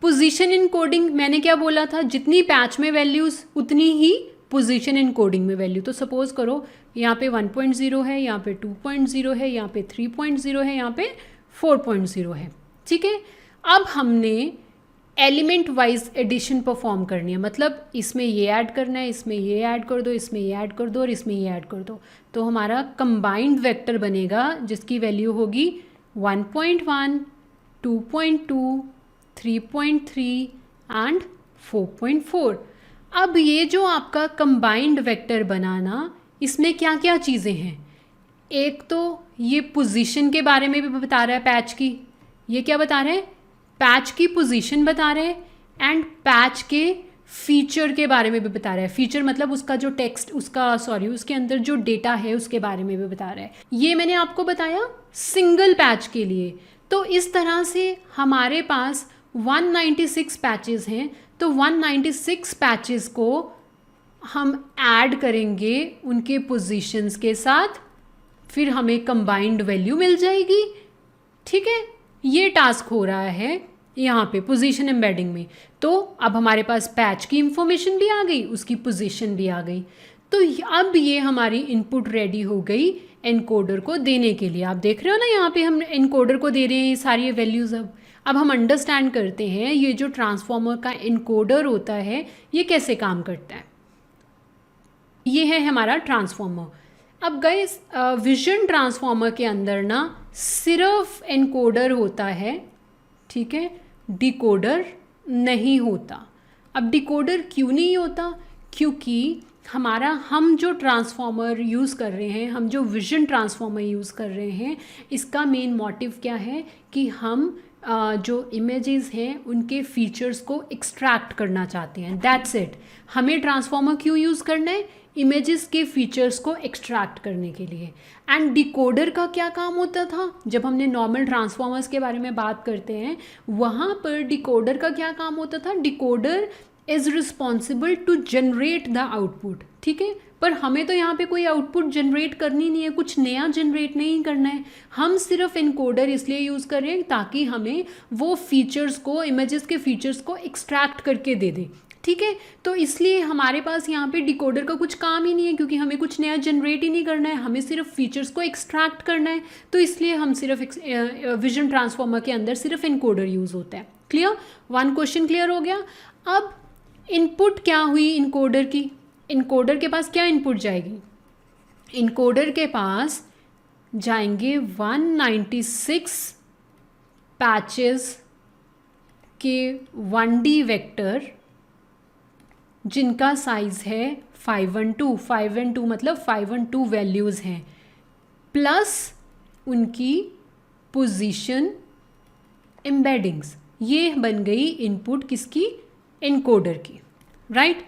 पोजीशन इनकोडिंग, मैंने क्या बोला था, जितनी पैच में वैल्यूज़ उतनी ही पोजीशन इनकोडिंग में वैल्यू। तो सपोज़ करो यहाँ पे 1.0 है, यहाँ पे 2.0 है, यहाँ पे 3.0 है, यहाँ पे 4.0 है। ठीक है, अब हमने एलिमेंट वाइज एडिशन परफॉर्म करनी है, मतलब इसमें ये ऐड करना है, इसमें ये ऐड कर दो, इसमें ये ऐड कर दो और इसमें ये ऐड कर दो। तो हमारा कंबाइंड वेक्टर बनेगा जिसकी वैल्यू होगी 1.1, 2.2, 3.3 एंड 4.4। अब ये जो आपका कंबाइंड वेक्टर बनाना, इसमें क्या क्या चीज़ें हैं, एक तो ये पोजीशन के बारे में भी बता रहा है, पैच की, ये क्या बता रहे हैं, पैच की पोजीशन बता रहे हैं, एंड पैच के फीचर के बारे में भी बता रहा है। फीचर मतलब उसका जो टेक्स्ट, उसके अंदर जो डेटा है उसके बारे में भी बता रहा है। ये मैंने आपको बताया सिंगल पैच के लिए। तो इस तरह से हमारे पास 196 पैचेस हैं, तो 196 पैचेस को हम ऐड करेंगे उनके पोजीशंस के साथ, फिर हमें कंबाइंड वैल्यू मिल जाएगी। ठीक है, ये टास्क हो रहा है यहाँ पे पोजीशन एम्बेडिंग में। तो अब हमारे पास पैच की इंफॉर्मेशन भी आ गई, उसकी पोजीशन भी आ गई। तो अब ये हमारी इनपुट रेडी हो गई एनकोडर को देने के लिए। आप देख रहे हो ना, यहाँ पे हम एनकोडर को दे रहे हैं ये सारी वैल्यूज़। अब हम अंडरस्टैंड करते हैं ये जो ट्रांसफॉर्मर का एनकोडर होता है ये कैसे काम करता है। ये है हमारा ट्रांसफॉर्मर। अब गाइस विजन ट्रांसफॉर्मर के अंदर ना सिर्फ एनकोडर होता है, ठीक है, डिकोडर नहीं होता। अब डिकोडर क्यों नहीं होता? क्योंकि हम जो ट्रांसफॉर्मर यूज़ कर रहे हैं, हम जो विजन ट्रांसफॉर्मर यूज़ कर रहे हैं, इसका मेन मोटिव क्या है कि हम जो इमेजेस हैं उनके फीचर्स को एक्सट्रैक्ट करना चाहते हैं। That's it. हमें ट्रांसफॉर्मर क्यों यूज़ करना है? इमेजेस के फीचर्स को एक्सट्रैक्ट करने के लिए। एंड डिकोडर का क्या काम होता था? जब हमने नॉर्मल ट्रांसफॉर्मर्स के बारे में बात करते हैं, वहाँ पर डिकोडर का क्या काम होता था? Decoder is responsible to generate the output, ठीक है। पर हमें तो यहाँ पे कोई आउटपुट जनरेट करनी नहीं है, कुछ नया जनरेट नहीं करना है। हम सिर्फ इनकोडर इसलिए यूज़ कर रहे हैं ताकि हमें वो फीचर्स को, इमेजेस के फीचर्स को एक्सट्रैक्ट करके दे दे, ठीक है। तो इसलिए हमारे पास यहाँ पे डिकोडर का कुछ काम ही नहीं है, क्योंकि हमें कुछ नया जनरेट ही नहीं करना है, हमें सिर्फ फीचर्स को एक्सट्रैक्ट करना है। तो इसलिए हम सिर्फ विजन ट्रांसफॉर्मर के अंदर सिर्फ इनकोडर यूज़ होता है। क्लियर? वन क्वेश्चन क्लियर हो गया। अब इनपुट क्या हुई इनकोडर की? इनकोडर के पास क्या इनपुट जाएगी? इनकोडर के पास जाएंगे 196 पैचेस के 1D वेक्टर, जिनका साइज़ है 512। 512 मतलब 512 वैल्यूज़ हैं, प्लस उनकी पोजीशन एम्बेडिंग्स। ये बन गई इनपुट किसकी? इनकोडर की, राइट।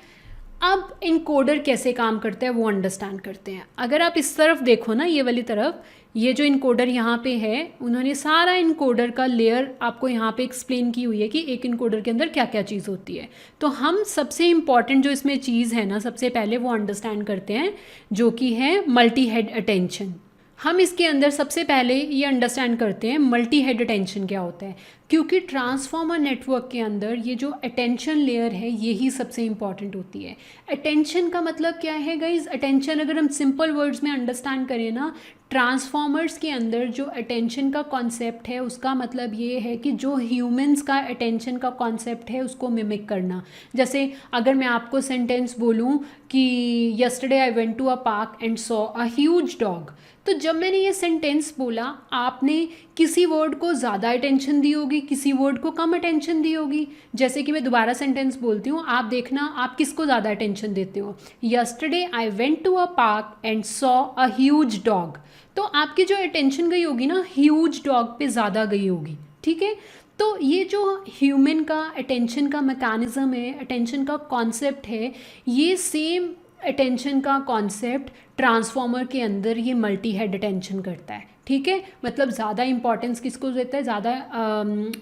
अब इनकोडर कैसे काम करता है वो अंडरस्टैंड करते हैं। अगर आप इस तरफ देखो ना, ये वाली तरफ, ये जो इनकोडर यहाँ पे है, उन्होंने सारा इनकोडर का लेयर आपको यहाँ पे एक्सप्लेन की हुई है कि एक इनकोडर के अंदर क्या क्या चीज़ होती है। तो हम सबसे इम्पॉर्टेंट जो इसमें चीज़ है ना, सबसे पहले वो अंडरस्टैंड करते हैं, जो कि है मल्टी हेड अटेंशन। हम इसके अंदर सबसे पहले ये अंडरस्टैंड करते हैं मल्टी हेड अटेंशन क्या होता है, क्योंकि ट्रांसफॉर्मर नेटवर्क के अंदर ये जो अटेंशन लेयर है यही सबसे इंपॉर्टेंट होती है। अटेंशन का मतलब क्या है गाइज? अटेंशन अगर हम सिंपल वर्ड्स में अंडरस्टैंड करें ना, ट्रांसफॉर्मर्स के अंदर जो अटेंशन का कॉन्सेप्ट है उसका मतलब ये है कि जो ह्यूमंस का अटेंशन का कॉन्सेप्ट है उसको मिमिक करना। जैसे अगर मैं आपको सेंटेंस बोलूँ कि yesterday I went to a park and saw a huge dog, तो जब मैंने ये सेंटेंस बोला, आपने किसी वर्ड को ज़्यादा अटेंशन दी होगी, किसी वर्ड को कम अटेंशन दी होगी। जैसे कि मैं दोबारा सेंटेंस बोलती हूँ, आप देखना आप किसको ज़्यादा अटेंशन देते हो। Yesterday I went to a park and saw a huge dog, तो आपकी जो अटेंशन गई होगी ना, ह्यूज डॉग पे ज़्यादा गई होगी, ठीक है। तो ये जो ह्यूमन का अटेंशन का मैकेनिज़्म है, अटेंशन का कॉन्सेप्ट है, ये सेम अटेंशन का कॉन्सेप्ट ट्रांसफॉर्मर के अंदर ये मल्टी हेड अटेंशन करता है, ठीक है। मतलब ज़्यादा इंपॉर्टेंस किसको देता है, ज़्यादा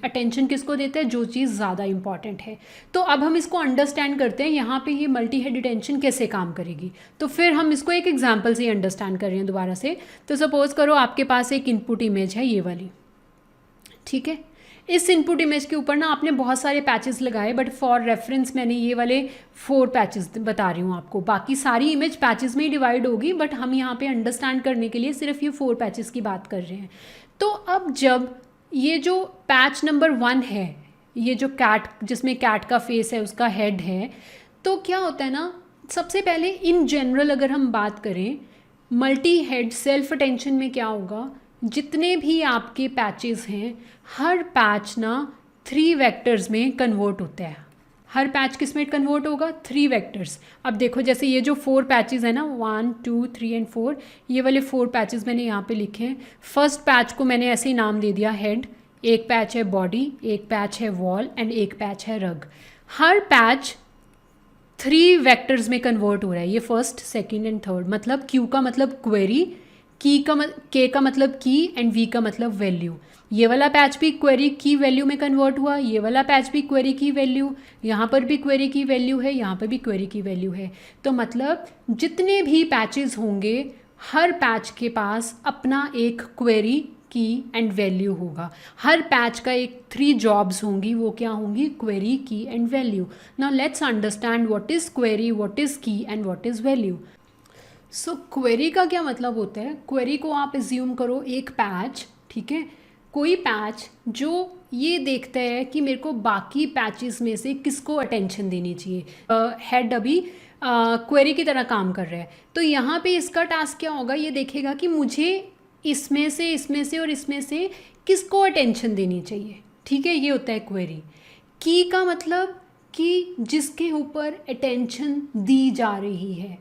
अटेंशन किसको देता है? जो चीज़ ज़्यादा इंपॉर्टेंट है। तो अब हम इसको अंडरस्टैंड करते हैं यहाँ पे ये मल्टी हेड अटेंशन कैसे काम करेगी। तो फिर हम इसको एक एग्जांपल से अंडरस्टैंड कर रहे हैं दोबारा से। तो सपोज़ करो आपके पास एक इनपुट इमेज है ये वाली, ठीक है। इस इनपुट इमेज के ऊपर ना आपने बहुत सारे पैचेस लगाए, बट फॉर रेफरेंस मैंने ये वाले 4 पैचेस बता रही हूँ आपको। बाकी सारी इमेज पैचेस में ही डिवाइड होगी, बट हम यहाँ पे अंडरस्टैंड करने के लिए सिर्फ ये 4 पैचेस की बात कर रहे हैं। तो अब जब ये जो पैच नंबर 1 है, ये जो कैट, जिसमें कैट का फेस है, उसका हेड है, तो क्या होता है ना, सबसे पहले इन जनरल अगर हम बात करें, मल्टी हेड सेल्फ अटेंशन में क्या होगा, जितने भी आपके पैचेस हैं, हर पैच ना 3 वेक्टर्स में कन्वर्ट होता है। हर पैच किस में कन्वर्ट होगा? 3 वेक्टर्स। अब देखो जैसे ये जो 4 पैचेस है ना, 1 2 3 एंड 4, ये वाले 4 पैचेस मैंने यहाँ पे लिखे हैं। फर्स्ट पैच को मैंने ऐसे ही नाम दे दिया हेड, एक पैच है बॉडी, एक पैच है वॉल एंड एक पैच है रग। हर पैच 3 वेक्टर्स में कन्वर्ट हो रहा है, ये फर्स्ट, सेकेंड एंड थर्ड। मतलब क्यू का मतलब क्वेरी, के का मतलब की एंड वी का मतलब वैल्यू। ये वाला पैच भी क्वेरी की वैल्यू में कन्वर्ट हुआ, ये वाला पैच भी क्वेरी की वैल्यू, यहाँ पर भी क्वेरी की वैल्यू है, यहाँ पर भी क्वेरी की वैल्यू है। तो मतलब जितने भी पैचेस होंगे, हर पैच के पास अपना एक क्वेरी की एंड वैल्यू होगा। हर पैच का एक 3 जॉब्स होंगी, वो क्या होंगी? Query, key and value. Now let's understand what is query, what is key and what is value. So query का क्या मतलब होता है? क्वेरी को आप एज्यूम करो एक पैच, ठीक है, कोई पैच जो ये देखता है कि मेरे को बाकी पैचेस में से किसको अटेंशन देनी चाहिए। हेड अभी क्वेरी की तरह काम कर रहा है। तो यहाँ पे इसका टास्क क्या होगा, ये देखेगा कि मुझे इसमें से और इसमें से किसको अटेंशन देनी चाहिए। ठीक है, ये होता है क्वेरी। की का मतलब कि जिसके ऊपर अटेंशन दी जा रही है।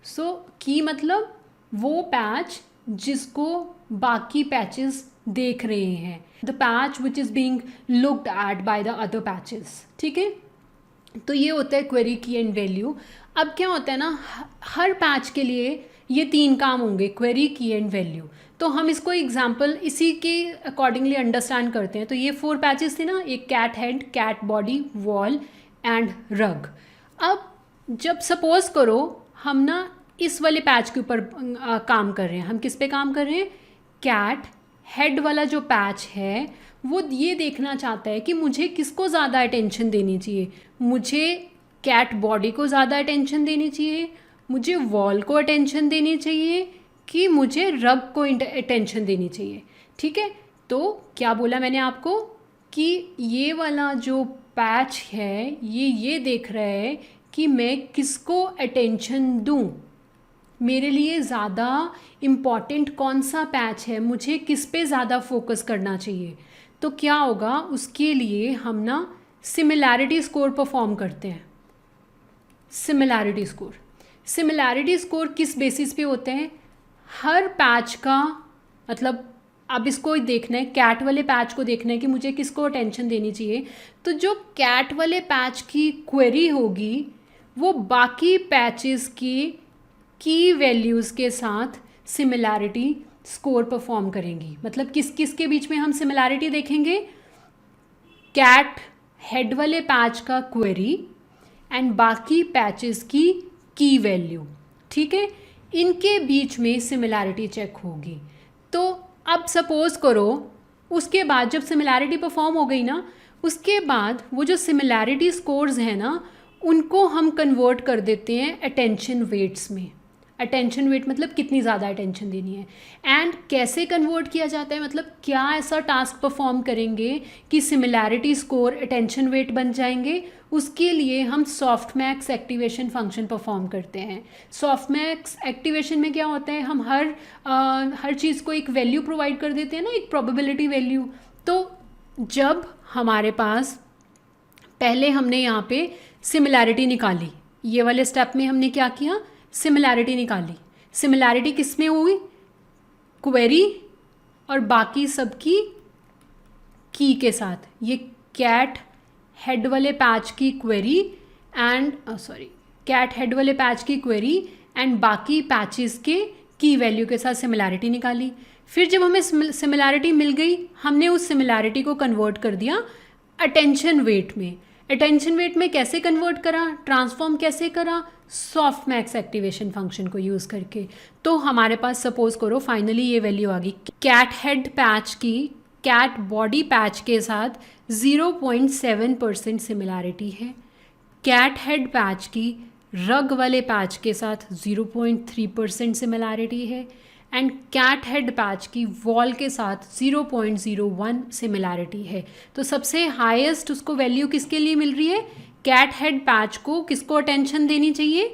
सो की मतलब वो पैच जिसको बाकी पैचेस देख रहे हैं, the patch which is being looked at by the other patches. ठीक है, तो ये होता है क्वेरी की एंड वैल्यू। अब क्या होता है ना, हर पैच के लिए ये 3 काम होंगे, क्वेरी, की एंड वैल्यू। तो हम इसको एग्जांपल इसी के अकॉर्डिंगली अंडरस्टैंड करते हैं। तो ये 4 पैचेस थे ना, एक cat head, cat body, wall and rug. अब जब सपोज करो हम ना इस वाले पैच के ऊपर काम कर रहे हैं, हम किस पे काम कर रहे हैं, कैट हेड वाला जो पैच है वो ये देखना चाहता है कि मुझे किसको ज़्यादा अटेंशन देनी चाहिए। मुझे कैट बॉडी को ज़्यादा अटेंशन देनी चाहिए, मुझे वॉल को अटेंशन देनी चाहिए, कि मुझे रग को अटेंशन देनी चाहिए। ठीक है, तो क्या बोला मैंने आपको कि ये वाला जो पैच है ये देख रहा है कि मैं किसको अटेंशन दूँ, मेरे लिए ज़्यादा इम्पॉर्टेंट कौन सा पैच है, मुझे किस पे ज़्यादा फोकस करना चाहिए। तो क्या होगा, उसके लिए हम ना सिमिलैरिटी स्कोर परफॉर्म करते हैं। सिमिलैरिटी स्कोर किस बेसिस पे होते हैं, हर पैच का मतलब अब इसको देखना है, कैट वाले पैच को देखना है कि मुझे किसको अटेंशन देनी चाहिए। तो जो कैट वाले पैच की क्वेरी होगी वो बाकी पैचेस की वैल्यूज़ के साथ सिमिलैरिटी स्कोर परफॉर्म करेंगी। मतलब किस किस के बीच में हम सिमिलैरिटी देखेंगे, कैट हेड वाले पैच का क्वेरी एंड बाकी पैचेस की वैल्यू। ठीक है, इनके बीच में सिमिलैरिटी चेक होगी। तो अब सपोज करो उसके बाद जब सिमिलैरिटी परफॉर्म हो गई ना, उसके बाद वो जो सिमिलैरिटी स्कोर्स हैं ना उनको हम कन्वर्ट कर देते हैं अटेंशन वेट्स में। अटेंशन वेट मतलब कितनी ज़्यादा अटेंशन देनी है। एंड कैसे कन्वर्ट किया जाता है, मतलब क्या ऐसा टास्क परफॉर्म करेंगे कि सिमिलैरिटी स्कोर अटेंशन वेट बन जाएंगे, उसके लिए हम सॉफ्टमैक्स एक्टिवेशन फंक्शन परफॉर्म करते हैं। सॉफ्टमैक्स एक्टिवेशन में क्या होता है, हम हर चीज़ को एक वैल्यू प्रोवाइड कर देते हैं ना, एक प्रोबेबिलिटी वैल्यू। तो जब हमारे पास पहले हमने यहाँ पे सिमिलैरिटी निकाली, ये वाले स्टेप में हमने क्या किया, सिमिलैरिटी निकाली। सिमिलैरिटी किस में हुई, क्वेरी और बाकी सब की के साथ। ये कैट हेड वाले पैच की क्वेरी एंड कैट हेड वाले पैच की क्वेरी एंड बाकी पैचेस के की वैल्यू के साथ सिमिलैरिटी निकाली। फिर जब हमें सिमिलैरिटी मिल गई, हमने उस सिमिलैरिटी को कन्वर्ट कर दिया अटेंशन वेट में। अटेंशन वेट में कैसे कन्वर्ट करा, ट्रांसफॉर्म कैसे करा, सॉफ्टमैक्स एक्टिवेशन फंक्शन को यूज़ करके। तो हमारे पास सपोज करो फाइनली ये वैल्यू आ गई, कैट हेड पैच की कैट बॉडी पैच के साथ 0.7% सिमिलैरिटी है, कैट हेड पैच की रग वाले पैच के साथ 0.3% सिमिलैरिटी है एंड कैट हेड पैच की वॉल के साथ 0.01 सिमिलैरिटी है। तो सबसे हाईएस्ट उसको वैल्यू किसके लिए मिल रही है, कैट हेड पैच को किसको अटेंशन देनी चाहिए,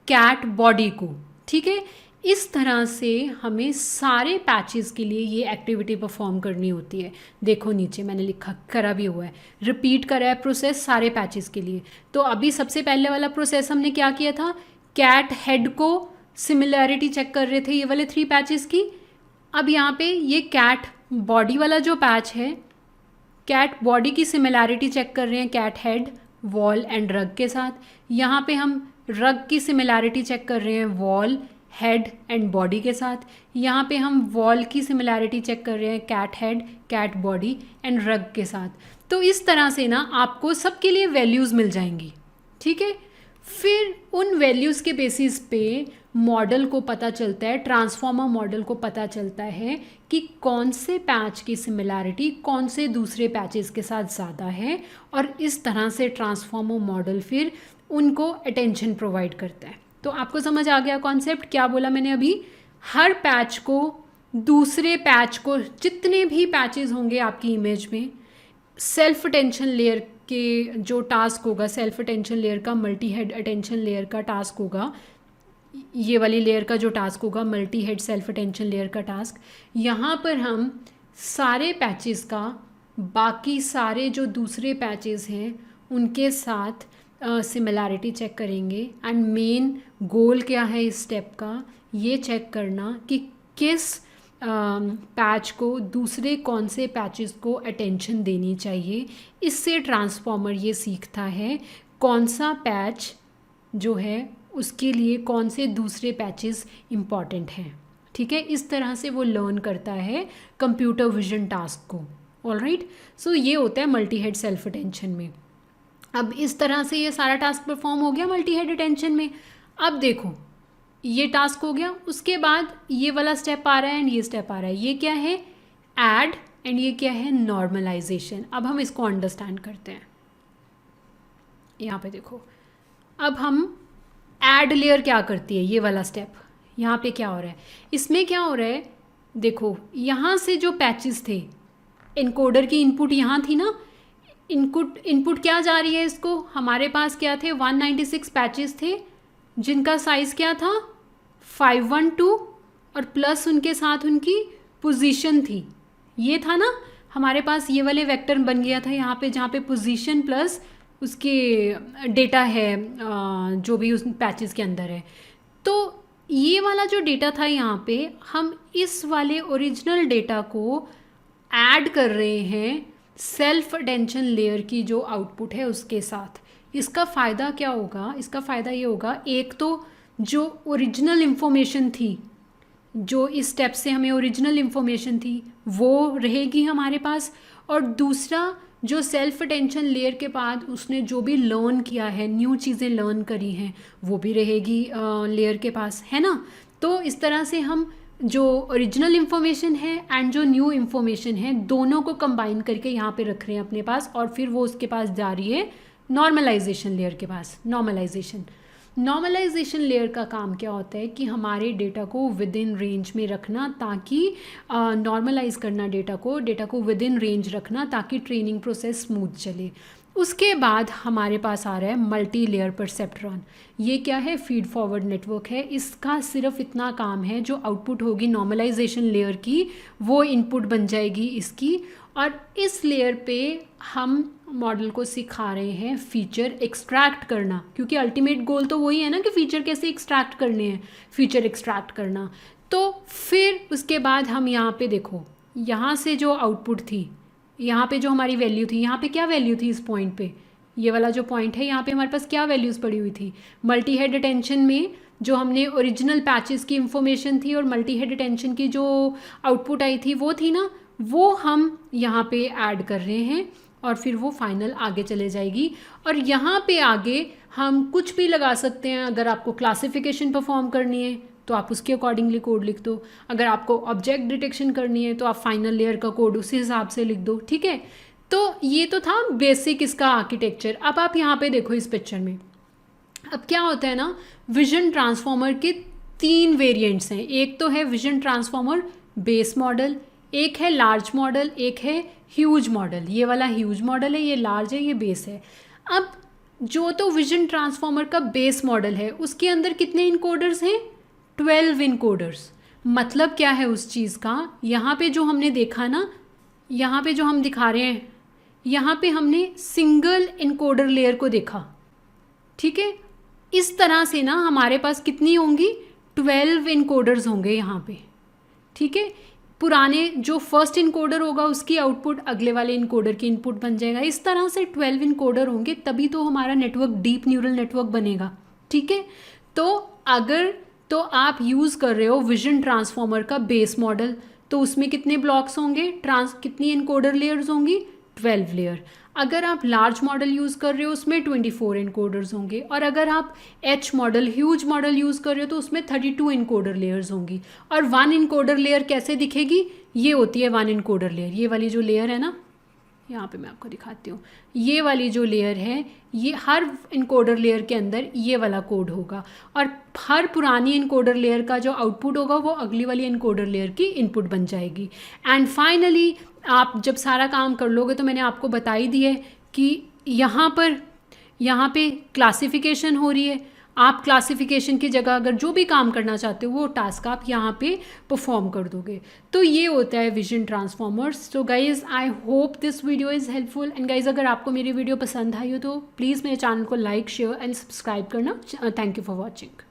कैट बॉडी को। ठीक है, इस तरह से हमें सारे पैचेस के लिए ये एक्टिविटी परफॉर्म करनी होती है। देखो नीचे मैंने लिखा करा भी हुआ है, रिपीट करा है प्रोसेस सारे पैचेस के लिए। तो अभी सबसे पहले वाला प्रोसेस हमने क्या किया था, कैट हेड को सिमिलैरिटी चेक कर रहे थे ये वाले 3 पैचेस की। अब यहाँ पे ये कैट बॉडी वाला जो पैच है, कैट बॉडी की सिमिलैरिटी चेक कर रहे हैं cat head, wall and rug के साथ। यहाँ पे हम रग की सिमिलैरिटी चेक कर रहे हैं वॉल, हेड एंड बॉडी के साथ। यहाँ पे हम वॉल की सिमिलैरिटी चेक कर रहे हैं cat head, cat body and rug के साथ। तो इस तरह से ना आपको सबके लिए वैल्यूज़ मिल जाएंगी। ठीक है, फिर उन वैल्यूज़ के बेसिस पे मॉडल को पता चलता है, ट्रांसफॉर्मर मॉडल को पता चलता है कि कौन से पैच की सिमिलैरिटी कौन से दूसरे पैचेस के साथ ज़्यादा है, और इस तरह से ट्रांसफॉर्मर मॉडल फिर उनको अटेंशन प्रोवाइड करता है। तो आपको समझ आ गया कॉन्सेप्ट, क्या बोला मैंने अभी, हर पैच को दूसरे पैच को, जितने भी पैचेस होंगे आपकी इमेज में, सेल्फ अटेंशन लेयर के जो टास्क होगा, सेल्फ अटेंशन लेयर का मल्टी हेड अटेंशन लेयर का टास्क होगा, ये वाली लेयर का जो टास्क होगा multi head self attention layer का टास्क, यहाँ पर हम सारे पैचेस का बाकी सारे जो दूसरे पैचेस हैं उनके साथ सिमिलैरिटी चेक करेंगे। एंड मेन गोल क्या है इस स्टेप का, ये चेक करना कि किस पैच को दूसरे कौन से पैचेस को अटेंशन देनी चाहिए। इससे ट्रांसफॉर्मर ये सीखता है कौन सा पैच जो है उसके लिए कौन से दूसरे पैचेस इम्पॉर्टेंट हैं। ठीक है, इस तरह से वो लर्न करता है कंप्यूटर विजन टास्क को। ऑलराइट, सो ये होता है मल्टी हेड सेल्फ अटेंशन में। अब इस तरह से ये सारा टास्क परफॉर्म हो गया मल्टी हेड अटेंशन में। अब देखो ये टास्क हो गया, उसके बाद ये वाला स्टेप आ रहा है एंड ये स्टेप आ रहा है। ये क्या है, ऐड, एंड ये क्या है, नॉर्मलाइजेशन। अब हम इसको अंडरस्टैंड करते हैं। यहाँ पे देखो, अब हम ऐड लेयर क्या करती है, ये वाला स्टेप। यहाँ पे क्या हो रहा है, इसमें क्या हो रहा है, देखो यहाँ से जो पैचेस थे, इनकोडर की इनपुट यहाँ थी ना, इनपुट क्या जा रही है इसको, हमारे पास क्या थे 196 पैचेस थे जिनका साइज़ क्या था 512 और प्लस उनके साथ उनकी पोजीशन थी। ये था ना हमारे पास, ये वाले वेक्टर बन गया था यहाँ पे, जहाँ पे पोजीशन प्लस उसके डेटा है जो भी उस पैचेस के अंदर है। तो ये वाला जो डेटा था यहाँ पे, हम इस वाले ओरिजिनल डेटा को ऐड कर रहे हैं सेल्फ अटेंशन लेयर की जो आउटपुट है उसके साथ। इसका फ़ायदा क्या होगा, इसका फ़ायदा ये होगा, एक तो जो ओरिजिनल इन्फॉर्मेशन थी, जो इस स्टेप से हमें ओरिजिनल इन्फॉर्मेशन थी वो रहेगी हमारे पास, और दूसरा जो सेल्फ अटेंशन लेयर के बाद उसने जो भी लर्न किया है, न्यू चीज़ें लर्न करी हैं, वो भी रहेगी लेयर के पास, है ना। तो इस तरह से हम जो ओरिजिनल इन्फॉर्मेशन है एंड जो न्यू इन्फॉर्मेशन है दोनों को कंबाइन करके यहाँ पे रख रहे हैं अपने पास, और फिर वो उसके पास जा रही है नॉर्मलाइजेशन लेयर के पास। नॉर्मलाइजेशन लेयर का काम क्या होता है कि हमारे डेटा को विद इन रेंज में रखना, ताकि नॉर्मलाइज करना डेटा को विद इन रेंज रखना, ताकि ट्रेनिंग प्रोसेस स्मूथ चले। उसके बाद हमारे पास आ रहा है मल्टी लेयर परसेप्ट्रॉन। ये क्या है, फीड फॉरवर्ड नेटवर्क है। इसका सिर्फ इतना काम है, जो आउटपुट होगी नॉर्मलाइजेशन लेयर की वो इनपुट बन जाएगी इसकी, और इस लेयर पे हम मॉडल को सिखा रहे हैं फीचर एक्सट्रैक्ट करना, क्योंकि अल्टीमेट गोल तो वही है ना कि फ़ीचर कैसे एक्सट्रैक्ट करने हैं, फीचर एक्सट्रैक्ट करना। तो फिर उसके बाद हम यहाँ पे देखो, यहाँ से जो आउटपुट थी, यहाँ पे जो हमारी वैल्यू थी, यहाँ पे क्या वैल्यू थी इस पॉइंट पे, ये वाला जो पॉइंट है यहाँ पे हमारे पास क्या वैल्यूज़ पड़ी हुई थी। मल्टी हेड अटेंशन में जो हमने ओरिजिनल पैचेस की इंफॉर्मेशन थी और मल्टी हेड अटेंशन की जो आउटपुट आई थी वो थी ना, वो हम यहाँ पे ऐड कर रहे हैं, और फिर वो फाइनल आगे चले जाएगी। और यहाँ पे आगे हम कुछ भी लगा सकते हैं। अगर आपको क्लासिफिकेशन परफॉर्म करनी है तो आप उसके अकॉर्डिंगली कोड लिख दो, अगर आपको ऑब्जेक्ट डिटेक्शन करनी है तो आप फाइनल लेयर का कोड उसी हिसाब से लिख दो। ठीक है, तो ये तो था बेसिक इसका आर्किटेक्चर। अब आप यहाँ पे देखो इस पिक्चर में, अब क्या होता है ना, विजन ट्रांसफॉर्मर के 3 वेरिएंट्स हैं। एक तो है विजन ट्रांसफॉर्मर बेस मॉडल, एक है लार्ज मॉडल, एक है ह्यूज मॉडल। ये वाला ह्यूज मॉडल है, ये लार्ज है, ये बेस है। अब जो तो विजन ट्रांसफॉर्मर का बेस मॉडल है उसके अंदर कितने इनकोडर्स हैं, 12 इनकोडर्स। मतलब क्या है उस चीज़ का, यहाँ पे जो हमने देखा ना, यहाँ पे जो हम दिखा रहे हैं, यहाँ पे हमने सिंगल इनकोडर लेयर को देखा। ठीक है, इस तरह से ना हमारे पास कितनी होंगी, 12 इनकोडर्स होंगे यहाँ पे। ठीक है, पुराने जो फर्स्ट इनकोडर होगा उसकी आउटपुट अगले वाले इनकोडर की इनपुट बन जाएगा। इस तरह से 12 इनकोडर होंगे, तभी तो हमारा नेटवर्क डीप न्यूरल नेटवर्क बनेगा। ठीक है, तो अगर तो आप यूज़ कर रहे हो विजन ट्रांसफॉर्मर का बेस मॉडल, तो उसमें कितने ब्लॉक्स होंगे, कितनी इनकोडर लेयर्स होंगी, 12 लेयर। अगर आप लार्ज मॉडल यूज़ कर रहे हो उसमें 24 इनकोडर्स होंगे, और अगर आप H model huge model use कर रहे हो तो उसमें 32 इनकोडर लेयर्स होंगी। और 1 इनकोडर लेयर कैसे दिखेगी, ये होती है 1 इनकोडर लेयर। ये वाली जो लेयर है ना, यहाँ पे मैं आपको दिखाती हूँ, ये वाली जो लेयर है, ये हर इनकोडर लेयर के अंदर ये वाला कोड होगा, और हर पुरानी इनकोडर लेयर का जो आउटपुट होगा वो अगली वाली इनकोडर लेयर की इनपुट बन जाएगी। एंड फाइनली आप जब सारा काम कर लोगे तो मैंने आपको बता ही दिया है कि यहाँ पे क्लासिफिकेशन हो रही है। आप क्लासिफिकेशन की जगह अगर जो भी काम करना चाहते हो वो टास्क आप यहाँ पे परफॉर्म कर दोगे। तो ये होता है vision transformers. So guys, I hope this video is helpful. And guys, अगर आपको मेरी वीडियो पसंद आई हो तो प्लीज़ मेरे चैनल को लाइक, शेयर एंड सब्सक्राइब करना। Thank you for watching.